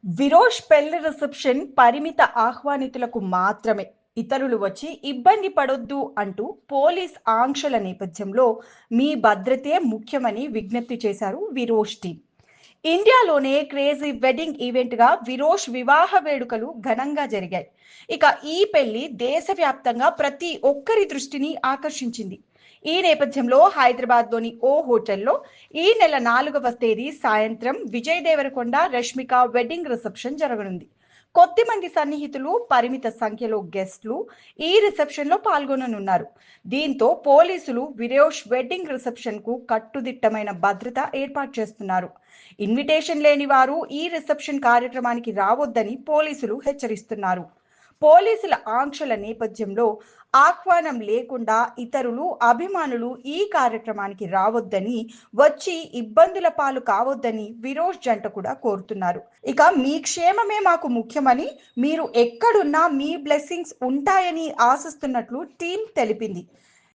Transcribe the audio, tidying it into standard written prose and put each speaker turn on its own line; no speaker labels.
విరోష్ పెళ్లి రిసెప్షన్ పరిమిత ఆహ్వానితులకు మాత్రమే, ఇతరులు వచ్చి ఇబ్బంది పడొద్దు అంటూ పోలీస్ ఆంక్షల నేపథ్యంలో మీ భద్రతే ముఖ్యమని విజ్ఞప్తి చేశారు విరోష్ టీం. ఇండియాలోనే క్రేజీ వెడ్డింగ్ ఈవెంట్గా విరోష్ వివాహ వేడుకలు ఘనంగా జరిగాయి. ఇక ఈ పెళ్లి దేశవ్యాప్తంగా ప్రతి ఒక్కరి దృష్టిని ఆకర్షించింది. ఈ నేపథ్యంలో హైదరాబాద్లోని ఓ హోటల్లో ఈ నెల 4వ తేదీ సాయంత్రం విజయ్ దేవరకొండ రష్మిక వెడ్డింగ్ రిసెప్షన్ జరగనుంది. కొద్ది మంది సన్నిహితులు, పరిమిత సంఖ్యలో గెస్ట్లు ఈ రిసెప్షన్ లో పాల్గొననున్నారు. దీంతో పోలీసులు విరోష్ వెడ్డింగ్ రిసెప్షన్ కు కట్టుదిట్టమైన భద్రత ఏర్పాటు చేస్తున్నారు. ఇన్విటేషన్ లేని వారు ఈ రిసెప్షన్ కార్యక్రమానికి రావొద్దని పోలీసులు హెచ్చరిస్తున్నారు. పోలీసుల ఆంక్షల నేపథ్యంలో ఆహ్వానం లేకుండా ఇతరులు, అభిమానులు ఈ కార్యక్రమానికి రావొద్దని, వచ్చి ఇబ్బందుల పాలు కావొద్దని విరోష్ జంట కూడా కోరుతున్నారు. ఇక మీ క్షేమమే మాకు ముఖ్యమని, మీరు ఎక్కడున్నా మీ బ్లెస్సింగ్స్ ఉంటాయని ఆశిస్తున్నట్లు టీం తెలిపింది.